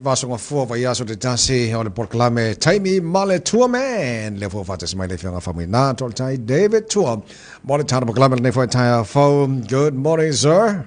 Vasonga fua vai aso de tasi o le proclame Taimi male TUAMAN le fua fatas mai le fianga Faumuina tol tai David Tua mole tana proclame le fua tai Faum. Good morning, sir.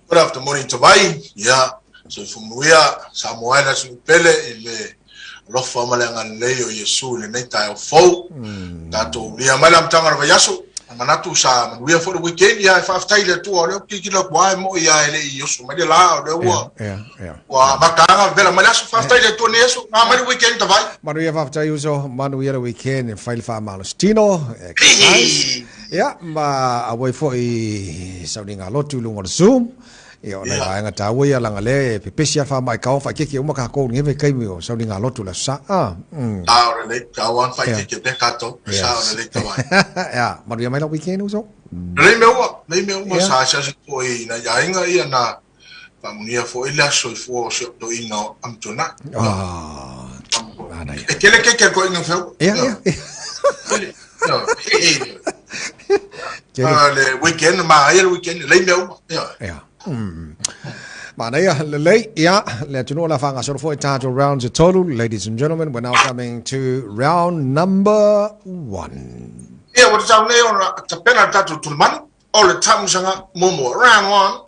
Good afternoon, Taimi. Yeah, so Faumuina Samoa na pele ile lofa malanga leo Yesu le tai Fau. Tato lia malam tanga vai aso. Manatu sa manuia for the weekend ya fa taile tu ole kikila kwa mo ya ele Yesu mai la le wa. Wa makanga vela malasu fa taile tu ne Yesu na mai weekend vai. Manuia fa tai uso manuia le weekend fail fa malostino. Ya ma away for I soundinga lotu lungo Zoom. Yo na nga tawo ya langa le pepesia fa mai ka fa kiki uma ka ko nge kai mi so dinga lotu la sa le ka wan fa kiki te kato sa le ka wan ya maria mai la weekend uso le me sa ko I na ya inga ia na pa munia fo ila so to ino am tuna e kele ke ko ino fe le weekend ma ia weekend le me ya Manaya late, yeah. Let you know la fanga sort of title rounds a total. Ladies and gentlemen, we're now coming to round number 1. Yeah, what's our name on Tapena Tattoo TUAMAN? All the time Momo round 1.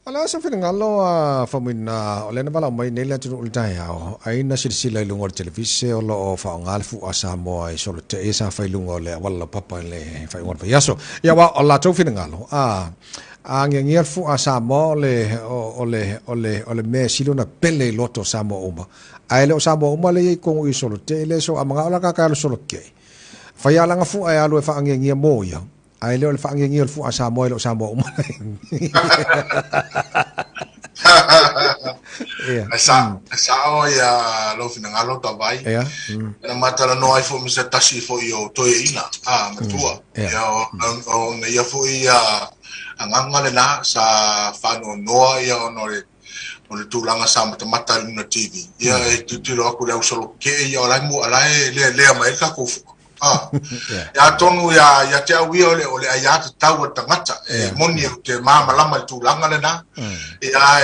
Ala sa feeling allo Faumuina ole na bala mai nela tu ultai hao ai na silsila lungo televise o fa ngalfu Samoa I solo te esa fa lungo le wala papa le fa ngon fa yaso ya wa ala tu feeling allo angengir fu Samoa ole me siluna pele loto Samoa uma ai le Samoa uma le ko I solo te le so amanga ala ka ka solo ke fa ya langa fu ai alo fa angengir mo ya ai le fa angengir fu Samoa lo Samoa uma Asa ya lo fina ngalo tawai na matala no ai fo mi se tasi fo yo to ina matua ya o na ya fo ya anganga na sa fano no ya no le tulanga sa mata na TV ya titilo aku le usolo ke ya la mu ala le mai ka ko ya tonu ya te awi ole ya tau tangata moni te mama lama tulanga na ya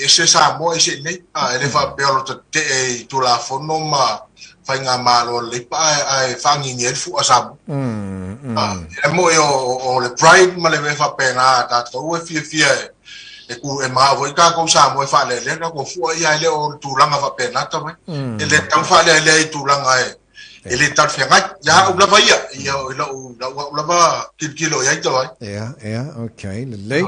ese sa mo ese nei ele fa pelo te tula fono ma fainga malo le pa ai fangi ni fu asam mo yo o le pride ma le fa pena ta to fie e ku e ma voi ka ko sa mo fa le ko fu ya le o tulanga fa pena ta mai ele tan fa le tulanga ele tar fenga ya ula vaya ya ula ba kilo ya ito okay le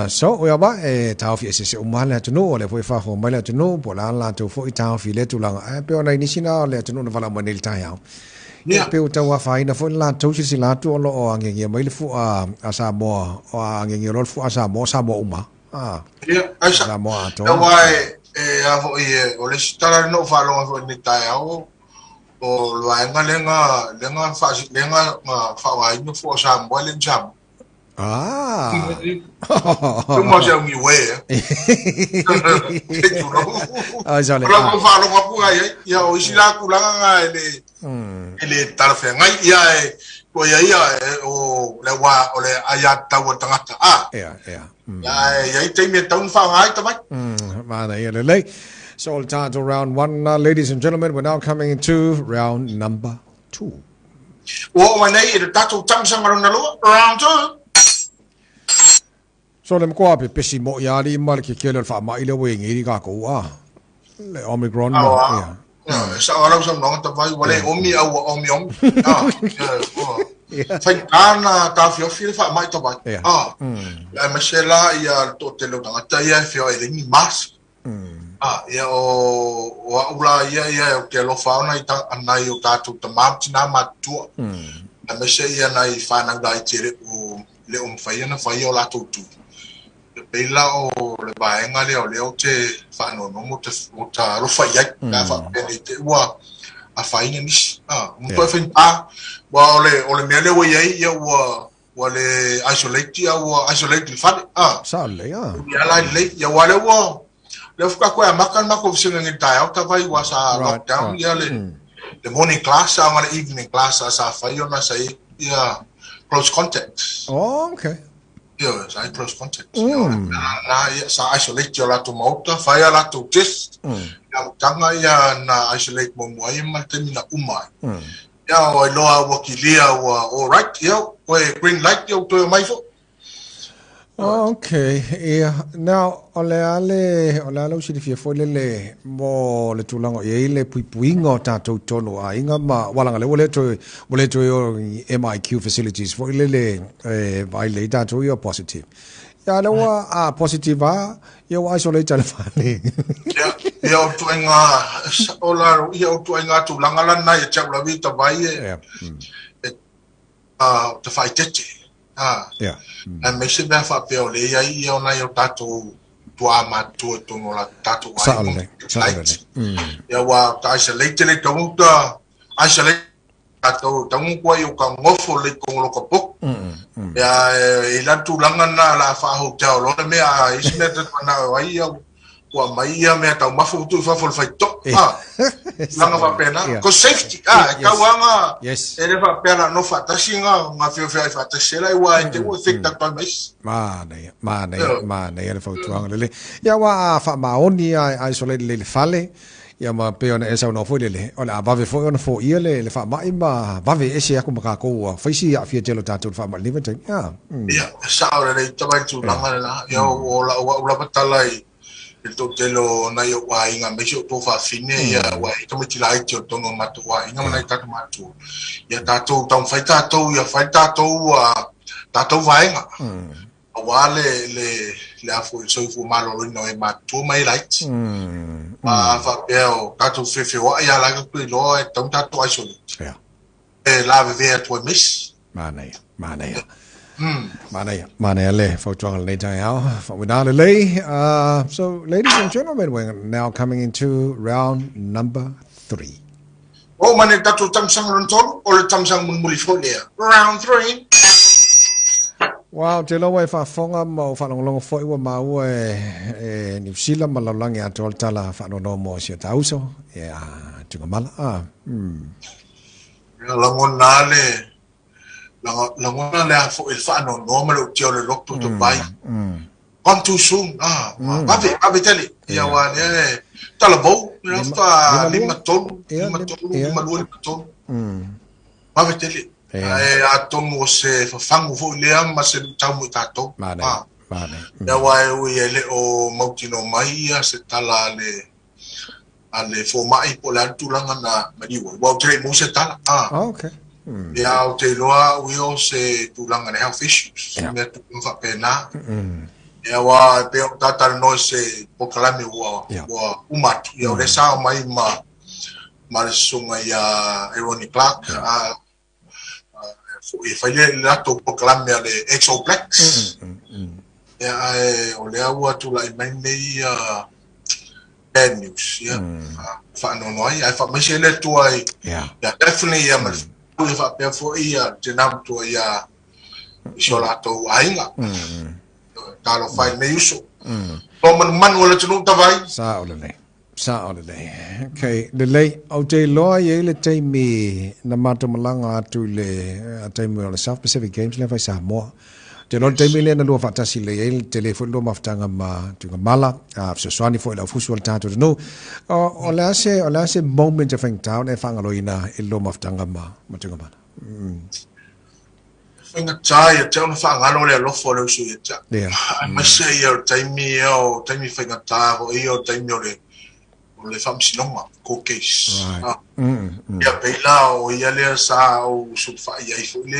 so we ba tau fi se umala tu no le foi fa ho mala tu no pola la tu foi tau fi le tu la pe ona ni sina le tu no vala manel ta ya pe o tau fa ina fo la tu si la tu lo angengi mai le fu a Samoa o angengi lo fu a Samoa uma Samoa to wai o le stara no fa lo fo ni ta ya o lo lenga fa wa ino fo Samoa le jam tu mo ja mi we ja le la fa lo ko ya o sila ku la nga ele tar fe ngai ya ko ya o le wa o le aya ta wa tangata ya te me taun fa ngai ta mai mana ya le so all time to round 1 ladies and gentlemen, we're now coming into round number 2. O manai e tatu tamsang na lo round 2. So le mko ape pesi mo ya li mal ke kele fa mai le we ngi ka ko le omicron sa ala sa no ta vai wale omi fai ana ta fio fa mai to vai la masela ya to te lo ta ya fio e ni mas ya o ula ya ke lo fauna ita anai o tatu tamaptina matua na mese ya nai fana dai tire o le fai na fai o la tu pela o le baenga le o te fano no mo te ta ro fai ya ka fa te wa a fai ni mo to fin wa ole mele we ya wa le isolate fa sa le ya la le ya wa le wo le fuka ko makan mako singa ngi ta ta vai wa sa lockdown ya le the morning class or the evening class sa fa yo na sai ya close contact okay Yo, sai close contact. Yo, na sa isolate yo la tu mauta, faya la tu test. Yang tanga ya na isolate mo mo ay maltemi na umai. Ya o loa wakilia wa all right yo, we green light yo to mai fo. Okay, yeah. Now, ole usi fia folele mo le tulango ye le puingo tato tono a inga ma walanga le wole to MIQ facilities folele vai le tato yo positive. Ya le wa positive a yo isolate al fale. Ya yo to inga ola yo to inga tulanga la na ya chabla vita vai to fight it. Yeah. And me se be fa pe ole ya I ona yo tato TUAMAN to no la tato ai. Ya wa ta isolate le to ta isolate tato tangu kwa yo ka ngofo le ko lo ko pok. Ya ila tu langa na la fa hotel lo me a isme te na wa ya wa mai ya me ta mafu tu fa fol fa to. Langa fa pena ko safety ka wanga ele fa pena no fa ta singa nga fa ta sela wa te wo fik ta to mes mana ele fa tuanga le ya wa fa maoni ai isolate le fale ya ma pe ona esa no fo le ona va ve fo ona fo ia le fa mai ma va ve ese ku ma ko fa si ya fia telo tato fa ma live time ya sa ora le ta tu langa la ya o la batalai il to telo na yo wa inga me to fa fine ya wa to me tila ito to no matu wa inga na ta matu ya tato tam fa tato ya fa tato wa inga wa le afo so fu malo no e matu mai light fa peo tato fe wa ya la ko lo e tom tato ai so ya la ve to miss mana le for jungle later now so ladies and gentlemen, we're now coming into round number 3. Oh mane tatu tamsang rontol o le tamsang muli folia round 3. Wow, te lo wai fa fonga mo fa long foi wa ma we New Zealand ma lang ya tol tala fa no mo sia tauso ya tunga mala langonale la fo il fa no normal tio le lokto to bai come too soon ave tele ya wa ne tala bo la fa lima ton ave tele a ton o se fa fango fo le ama se tamu tato ya wa we le o mautino mai se tala ale fo mai po la tulanga na mari wa tre mo se tala okay. Ya o te loa wio se tulanga na health issues. Me tu fa pena. Ya wa pe o tata no se pokalame wa umatu. Ya o le sa mai ma sunga ya Ironic Clark. E faile la to pokalame ale exoplex. Ya o le wa tu la mai nei bad news. Ya fa no ai fa me se le tu ai. Ya definitely ya fa pe fo ia te nam to ia isolato ainga talo fai me uso o man wala tunu tavai sa ole le okay the late o te loa ye le Taimi na mato malanga tu le Taimi o le South Pacific Games le fai Samoa te lo Taimi le na lo fa tasi le ye telefon lo maftanga ma tu mala so swani fo la fusu tato no o la se moment of town e fanga lo ina e lo maftanga ma tu mala finga chai te ona fanga lo le lo fo lo su ya ma se yo Taimi finga ta o io Taimi le fam sinoma ko case ya pela o ia le sa o su fa ia fo le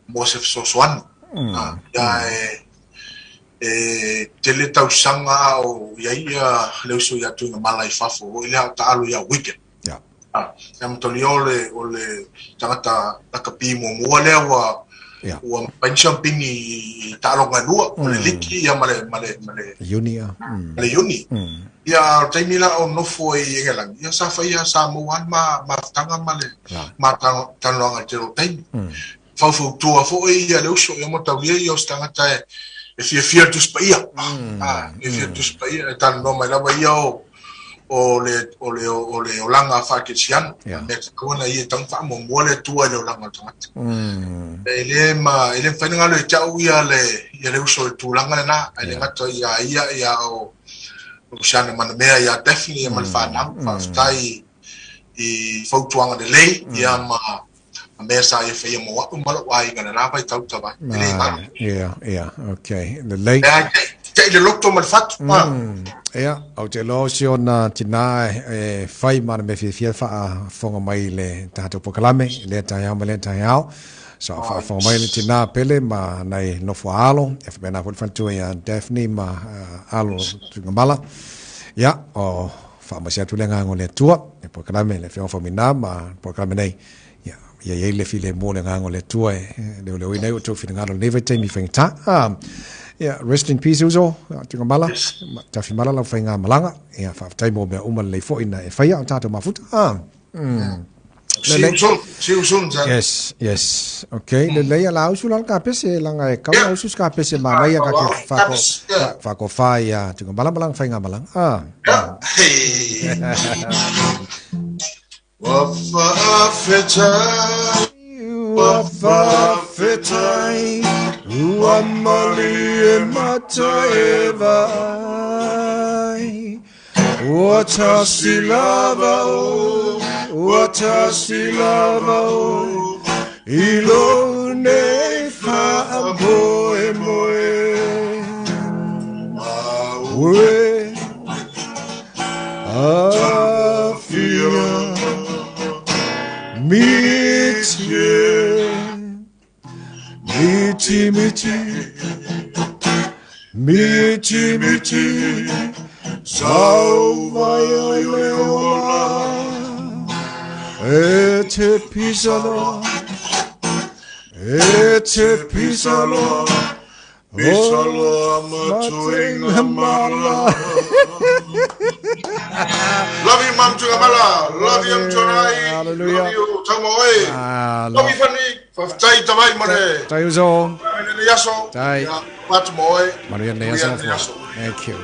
mo se so swan ya tele tau sanga o ia le so ya tu na malai fafo o ile ta alu ya weekend am toliole o le tangata takapi mo le wa pension pini ta lo nganua o le liki ya male uni ya Taimi la o no foi ngelang ya sa fa ya Samoa ma tanga male ma tan lo ngatero Taimi fa fu tu fo ia le uso ya mo tawia yo stangata e fia tu spaia e fia tu spaia tan no mai la yo o langa whaketian. Me kona i tang wha mo le tua le o langa tangata. Ele whainga le tau ia le uso e tūlanga na, ele ngata ia o Usiana mana mea ia definitely ia mana whanau, whaafitai I whautuanga le lei, ia mea sa ia whaia mo watu mala wai ngana nā pai tau tawai. Yeah, okay. The lei. Kei le lokto mal fatu. Yeah, au te lo si ona tina whai mana me whia whonga mai le tato pokalame, le tai au, le tai au. So whonga mai le tina pele ma nei nofo alo, e whabena put whantua ia definitely ma alo tunga mala. Ya, o whaamasia tulenga ngo le tua, e pokalame le whionga Faumuina ma pokalame nei. Ya ye le file mo le ngo le tua le le nei o tu fina ngalo never Taimi whaingata. Yeah, rest in peace uzo, tunga mala. Tafi mala la whainga malanga. Ya whaatai mo mea uma le fo ina e whaia o tato mafuta. See you soon, Zan. Yes. Okay, le leia la usu lang kapese lang e kau usu kapese ma leia ka ke fa ko fa ya tunga mala malang whainga malang. Wafafetai uamali e mataevai watasilava o ilo ne fa moe we afia Miti, salvaya leola, ete pisalo, amatuinga mala. Love you, Mam Tugamala. Love you, Torai. Hallelujah. Love you, Tamoe. Love you, Fanny. Tai Tawai Mane. Tai Uzo. Yaso. Tai. Pat Moe. Maria Yaso. Thank you.